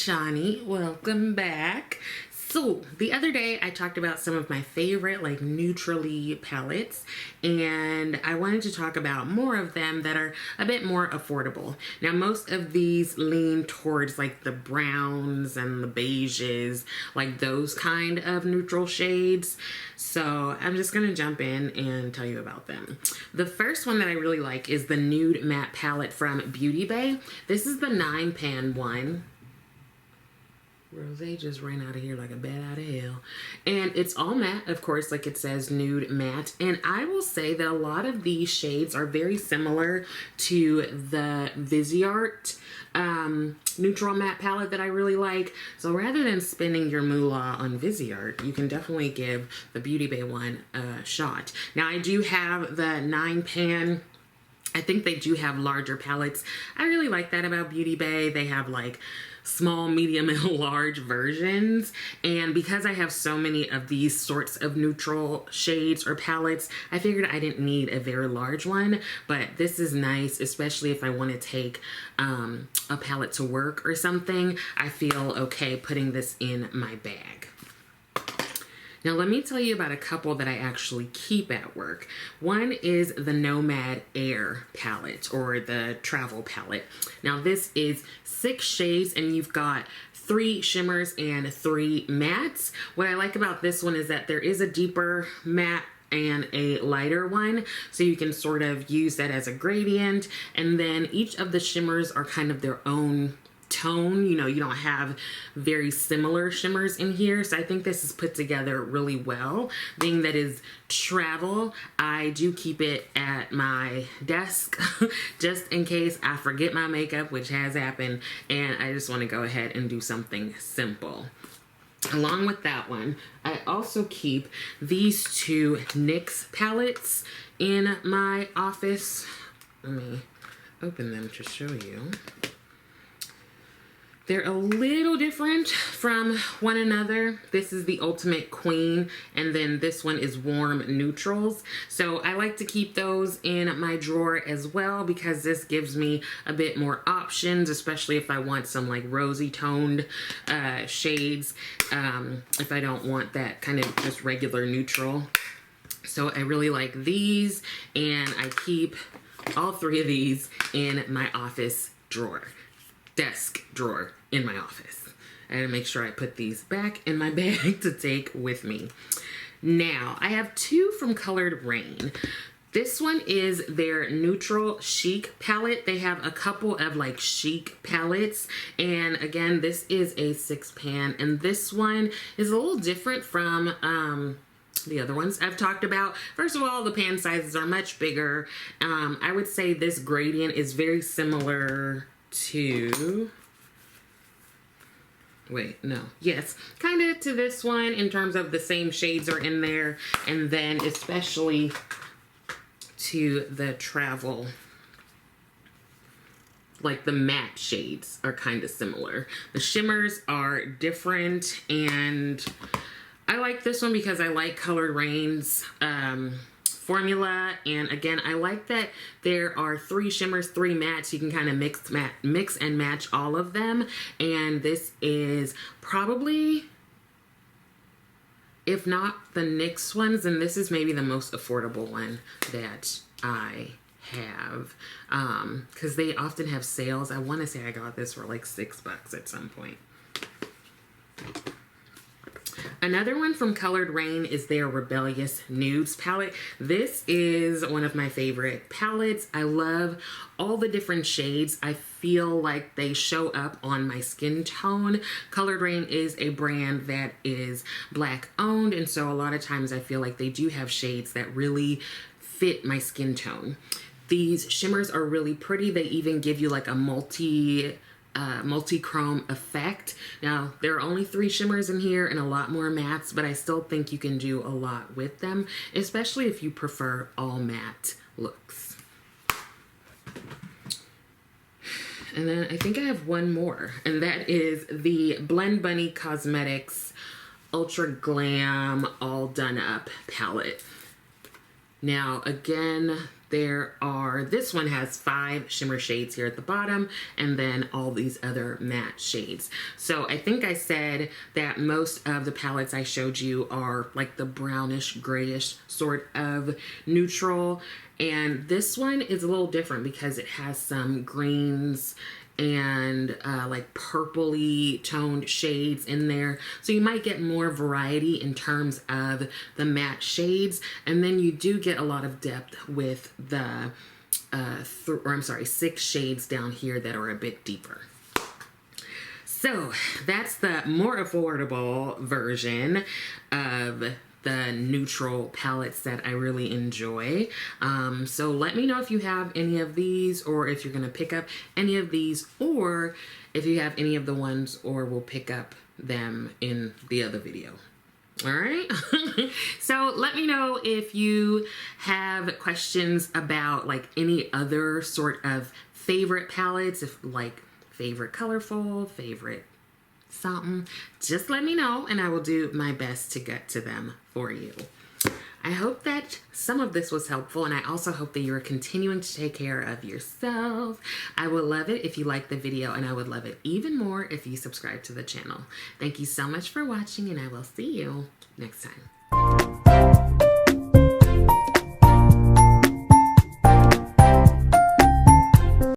Shawnee, welcome back. So the other day I talked about some of my favorite like neutrally palettes, and I wanted to talk about more of them that are a bit more affordable. Now most of these lean towards like the browns and the beiges, like those kind of neutral shades. So I'm just gonna jump in and tell you about them. The first one that I really like is the Nude Matte Palette from Beauty Bay. This is the 9-pan one. Rosé just ran out of here like a bat out of hell. And it's all matte, of course, like it says Nude Matte. And I will say that a lot of these shades are very similar to the Viseart neutral matte palette that I really like. So rather than spending your moolah on Viseart, you can definitely give the Beauty Bay one a shot. Now I do have the 9-pan. I think they do have larger palettes. I really like that about Beauty Bay. They have like small, medium, and large versions. And because I have so many of these sorts of neutral shades or palettes, I figured I didn't need a very large one. But this is nice, especially if I want to take a palette to work or something. I feel okay putting this in my bag. Now let me tell you about a couple that I actually keep at work. One is the Nomad Air palette, or the travel palette. Now this is 6 shades and you've got 3 shimmers and 3 mattes. What I like about this one is that there is a deeper matte and a lighter one, so you can sort of use that as a gradient, and then each of the shimmers are kind of their own tone. You know, you don't have very similar shimmers in here, so I think this is put together really well. Being that is travel, I do keep it at my desk just in case I forget my makeup, which has happened, and I just want to go ahead and do something simple. Along with that one, I also keep these 2 NYX palettes in my office. Let me open them to show you. They're a little different from one another. This is the Ultimate Queen, and then this one is Warm Neutrals. So I like to keep those in my drawer as well because this gives me a bit more options, especially if I want some like rosy toned shades, if I don't want that kind of just regular neutral. So I really like these, and I keep all 3 of these in my office drawer. Desk drawer in my office. I gotta make sure I put these back in my bag to take with me. Now, I have 2 from Colored Rain. This one is their Neutral Chic palette. They have a couple of like chic palettes. And again, this is a 6-pan. And this one is a little different from the other ones I've talked about. First of all, the pan sizes are much bigger. I would say this gradient is very similar to, kind of to this one in terms of the same shades are in there, and then especially to the travel, like the matte shades are kind of similar. The shimmers are different, and I like this one because I like Colored Rain's formula, and again I like that there are 3 shimmers, 3 mattes. You can kind of mix and match all of them, and this is probably, if not the NYX ones, then this is maybe the most affordable one that I have, because they often have sales. I want to say I got this for like $6 at some point. Another one from Colored Rain is their Rebellious Nudes palette. This is one of my favorite palettes. I love all the different shades. I feel like they show up on my skin tone. Colored Rain is a brand that is Black owned, and so a lot of times I feel like they do have shades that really fit my skin tone. These shimmers are really pretty. They even give you like a multi-chrome effect. Now there are only 3 shimmers in here and a lot more mattes, but I still think you can do a lot with them, especially if you prefer all matte looks. And then I think I have one more, and that is the Blend Bunny Cosmetics Ultra Glam All Done Up palette. Now again, this one has 5 shimmer shades here at the bottom, and then all these other matte shades. So I think I said that most of the palettes I showed you are like the brownish, grayish sort of neutral. And this one is a little different because it has some greens and like purpley toned shades in there, so you might get more variety in terms of the matte shades, and then you do get a lot of depth with the 6 shades down here that are a bit deeper. So that's the more affordable version of the neutral palettes that I really enjoy. So let me know if you have any of these, or if you're gonna pick up any of these, or if you have any of the ones, or we'll pick up them in the other video. All right. So let me know if you have questions about like any other sort of favorite palettes, if like favorite colorful, favorite something, just let me know and I will do my best to get to them for you. I hope that some of this was helpful, and I also hope that you're continuing to take care of yourself. I would love it if you liked the video, and I would love it even more if you subscribe to the channel. Thank you so much for watching, and I will see you next time.